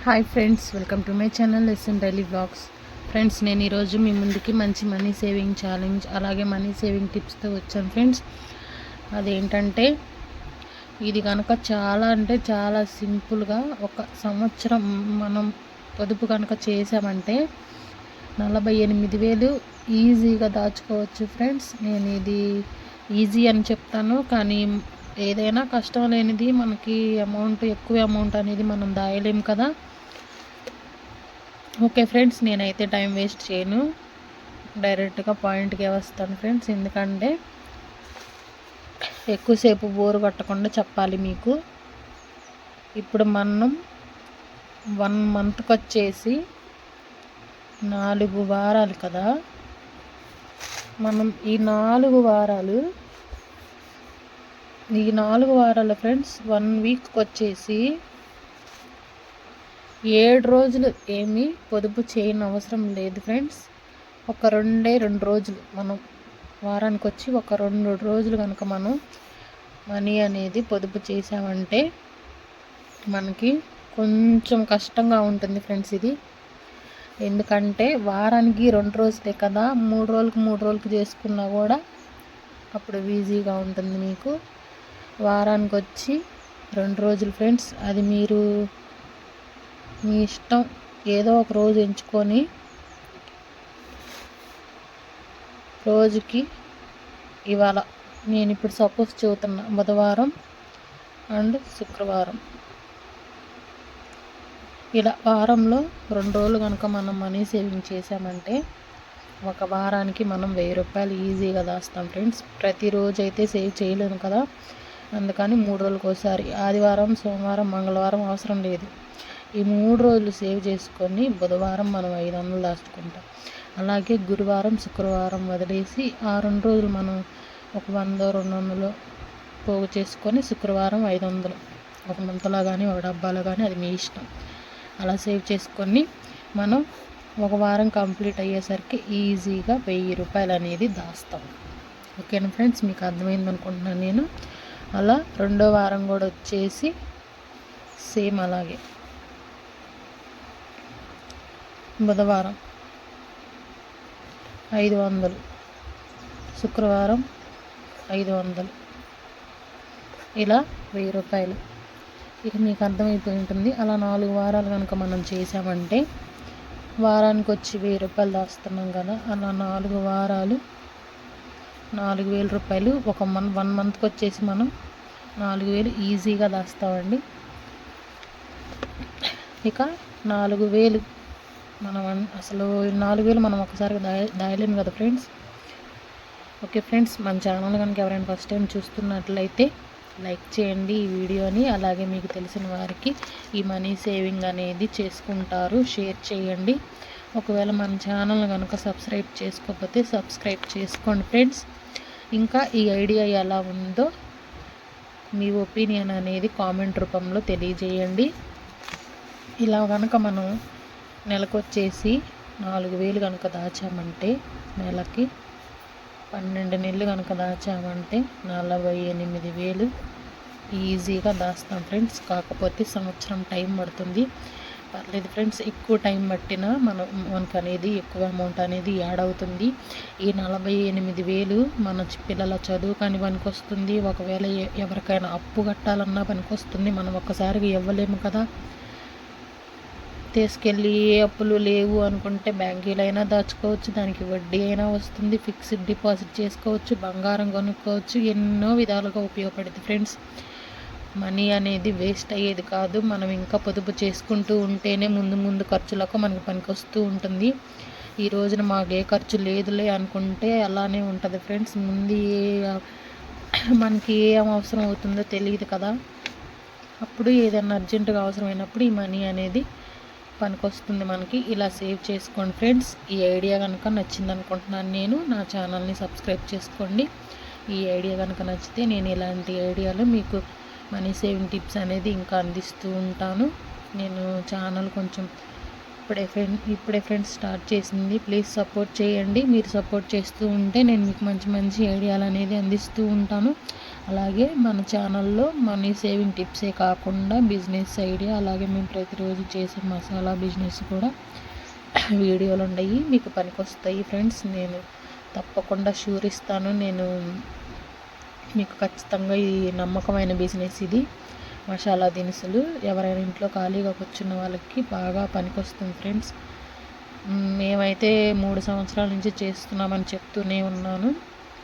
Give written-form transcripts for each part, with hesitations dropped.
Hi friends, welcome to my channel SN daily blogs. Friends, నేను ఈరోజు మీ ముందుకి మంచి మనీ సేవింగ్ ఛాలెంజ్ అలాగే మనీ సేవింగ్ టిప్స్తో వచ్చాను ఫ్రెండ్స్. అదేంటంటే ఇది కనుక చాలా అంటే చాలా సింపుల్గా ఒక సంవత్సరం మనం పొదుపు కనుక చేసామంటే 48,000 ఈజీగా దాచుకోవచ్చు ఫ్రెండ్స్. నేను ఇది ఈజీ అని చెప్తాను, కానీ ఏదైనా కష్టం లేనిది మనకి ఎక్కువ అమౌంట్ అనేది మనం దాయలేం కదా. ఓకే ఫ్రెండ్స్, నేనైతే టైం వేస్ట్ చేయను, డైరెక్ట్గా పాయింట్కే వస్తాను ఫ్రెండ్స్. ఎందుకంటే ఎక్కువసేపు బోరు కొట్టకుండా చెప్పాలి మీకు. ఇప్పుడు మనం 1 మంత్కి వచ్చేసి 4 వారాలు కదా. మనం ఈ 4 వారాలు ఫ్రెండ్స్, 1 వీక్కి వచ్చేసి 7 రోజులు ఏమీ పొదుపు చేయని అవసరం లేదు ఫ్రెండ్స్. ఒక 2 రోజులు మనం వారానికి వచ్చి ఒక 2 రోజులు కనుక మనం మనీ అనేది పొదుపు చేసామంటే మనకి కొంచెం కష్టంగా ఉంటుంది ఫ్రెండ్స్ ఇది. ఎందుకంటే వారానికి 2 రోజులే కదా, 3 రోజులకు చేసుకున్నా కూడా అప్పుడు ఈజీగా ఉంటుంది మీకు. వారానికి వచ్చి 2 రోజులు ఫ్రెండ్స్, అది మీరు మీ ఇష్టం. ఏదో ఒక రోజు ఎంచుకొని రోజుకి ఇవాళ నేను ఇప్పుడు సపోజ్ చెబుతున్నా బుధవారం అండ్ శుక్రవారం, ఇలా వారంలో 2 రోజులు కనుక మనం మనీ సేవింగ్ చేసామంటే ఒక వారానికి మనం 1000 రూపాయలు ఈజీగా దాస్తాం ఫ్రెండ్స్. ప్రతిరోజు అయితే సేవ్ చేయలేము కదా, అందుకని 3 రోజులకు ఒకసారి ఆదివారం, సోమవారం, మంగళవారం అవసరం లేదు. ఈ 3 రోజులు సేవ్ చేసుకొని బుధవారం మనం 500 దాచుకుంటాం. అలాగే గురువారం, శుక్రవారం వదిలేసి ఆ 2 రోజులు మనం ఒక 100, 200 పోగు చేసుకొని శుక్రవారం 500 ఒక మంతలో కానీ ఒక డబ్బాలో కానీ, అది మీ ఇష్టం. అలా సేవ్ చేసుకొని మనం ఒక వారం కంప్లీట్ అయ్యేసరికి ఈజీగా 1000 రూపాయలు అనేది దాస్తాం. ఓకేనా ఫ్రెండ్స్, మీకు అర్థమైంది అనుకుంటున్నాను నేను. అలా 2వ వారం కూడా వచ్చేసి సేమ్ అలాగే బుధవారం 500, శుక్రవారం 500, ఇలా 1000 రూపాయలు. ఇక మీకు అర్థమైపోయి ఉంటుంది. అలా 4 వారాలు కనుక మనం చేసామంటే వారానికి వచ్చి 1000 రూపాయలు దాస్తున్నాం కదా. అలా 4 వారాలు 4000 రూపాయలు. 1 మంత్కి వచ్చేసి మనం 4000 ఈజీగా దాస్తామండి. ఇక 4000 మనం అసలు 4000 మనం ఒకసారిగా దాయలేము కదా ఫ్రెండ్స్. ఓకే ఫ్రెండ్స్, మన ఛానల్ కనుక ఎవరైనా ఫస్ట్ టైం చూస్తున్నట్లయితే లైక్ చేయండి ఈ వీడియోని. అలాగే మీకు తెలిసిన వారికి ఈ మనీ సేవింగ్ అనేది చేసుకుంటారు, షేర్ చేయండి. ఒకవేళ మన ఛానల్ కనుక సబ్స్క్రైబ్ చేసుకోకపోతే సబ్స్క్రైబ్ చేసుకోండి ఫ్రెండ్స్. ఇంకా ఈ ఐడియా ఎలా ఉందో మీ ఒపీనియన్ అనేది కామెంట్ రూపంలో తెలియజేయండి. ఇలా కనుక మనం నెలకొచ్చేసి 4000 కనుక దాచామంటే, నెలకి 12 నెలలు కనుక దాచామంటే 48,000 ఈజీగా దాస్తాం ఫ్రెండ్స్. కాకపోతే సంవత్సరం టైం పడుతుంది. పర్లేదు ఫ్రెండ్స్, ఎక్కువ టైం పట్టినా మనకు అనేది ఎక్కువ అమౌంట్ అనేది యాడ్ అవుతుంది. ఈ 48,000 మన పిల్లల చదువుకని పనికొస్తుంది. ఒకవేళ ఎవరికైనా అప్పు కట్టాలన్నా పనికొస్తుంది. మనం ఒక్కసారిగా ఇవ్వలేము కదా. తీసుకెళ్ళి ఏ అప్పులు లేవు అనుకుంటే బ్యాంకులో అయినా దాచుకోవచ్చు, దానికి వడ్డీ అయినా వస్తుంది, ఫిక్స్డ్ డిపాజిట్ చేసుకోవచ్చు, బంగారం కొనుక్కోవచ్చు. ఎన్నో విధాలుగా ఉపయోగపడుతుంది ఫ్రెండ్స్. మనీ అనేది వేస్ట్ అయ్యేది కాదు. మనం ఇంకా పొదుపు చేసుకుంటూ ఉంటేనే ముందు ఖర్చులకు మనకు పనికొస్తూ ఉంటుంది. ఈ రోజున మాకు ఏ ఖర్చు లేదులే అనుకుంటే అలానే ఉంటుంది ఫ్రెండ్స్. మనకి ఏం అవసరం అవుతుందో తెలియదు కదా. అప్పుడు ఏదైనా అర్జెంటుగా అవసరమైనప్పుడు ఈ మనీ అనేది పనికొస్తుంది మనకి. ఇలా సేవ్ చేసుకోండి ఫ్రెండ్స్. ఈ ఐడియా కనుక నచ్చింది అనుకుంటున్నాను నేను. నా ఛానల్ని సబ్స్క్రైబ్ చేసుకోండి. ఈ ఐడియా కనుక నచ్చితే నేను ఇలాంటి ఐడియాలు మీకు మనీ సేవింగ్ టిప్స్ అనేది ఇంకా అందిస్తూ ఉంటాను. నేను ఛానల్ కొంచెం ఇప్పుడే ఫ్రెండ్స్ స్టార్ట్ చేసింది. ప్లీజ్ సపోర్ట్ చేయండి. మీరు సపోర్ట్ చేస్తూ ఉంటే నేను మీకు మంచి ఐడియాలు అనేది అందిస్తూ ఉంటాను. అలాగే మన ఛానల్లో మనీ సేవింగ్ టిప్సే కాకుండా బిజినెస్ ఐడియా, అలాగే మేము ప్రతిరోజు చేసే మసాలా బిజినెస్ కూడా వీడియోలు ఉన్నాయి, మీకు పనికొస్తాయి ఫ్రెండ్స్. నేను తప్పకుండా షూర్ ఇస్తాను. నేను మీకు ఖచ్చితంగా ఈ నమ్మకమైన బిజినెస్ ఇది. మసాలా దినుసులు ఎవరైనా ఇంట్లో ఖాళీగా కూర్చున్న వాళ్ళకి బాగా పనికొస్తుంది ఫ్రెండ్స్. మేమైతే 3 సంవత్సరాల నుంచి చేస్తున్నామని చెప్తూనే ఉన్నాను.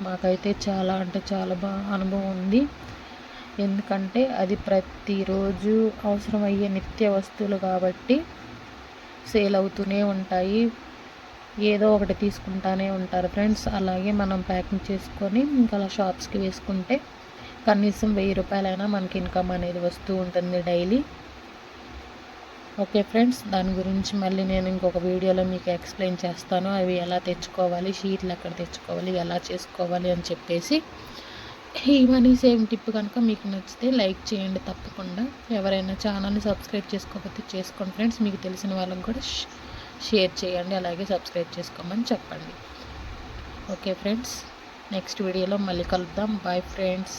మాకైతే చాలా అంటే చాలా అనుభవం ఉంది. ఎందుకంటే అది ప్రతిరోజు అవసరమయ్యే నిత్య వస్తువులు కాబట్టి సేల్ అవుతూనే ఉంటాయి. ఏదో ఒకటి తీసుకుంటానే ఉంటారు ఫ్రెండ్స్. అలాగే మనం ప్యాకింగ్ చేసుకొని ఇంకా అలా షాప్స్కి వేసుకుంటే కనీసం 1000 రూపాయలైనా మనకి ఇన్కమ్ అనేది వస్తూ ఉంటుంది డైలీ. ఓకే ఫ్రెండ్స్, దాని గురించి మళ్ళీ నేను ఇంకొక వీడియోలో మీకు ఎక్స్ప్లెయిన్ చేస్తాను. అవి ఎలా తెచ్చుకోవాలి, షీట్లు ఎక్కడ తెచ్చుకోవాలి, ఎలా చేసుకోవాలి అని చెప్పేసి. ఈ మనీ సేవింగ్ టిప్ కనుక మీకు నచ్చితే లైక్ చేయండి తప్పకుండా. ఎవరైనా ఛానల్ని సబ్స్క్రైబ్ చేసుకోకపోతే చేసుకోండి ఫ్రెండ్స్. మీకు తెలిసిన వాళ్ళకి కూడా షేర్ చేయండి, అలాగే సబ్స్క్రైబ్ చేసుకోమని చెప్పండి. ఓకే ఫ్రెండ్స్, నెక్స్ట్ వీడియోలో మళ్ళీ కలుద్దాం. Bye friends.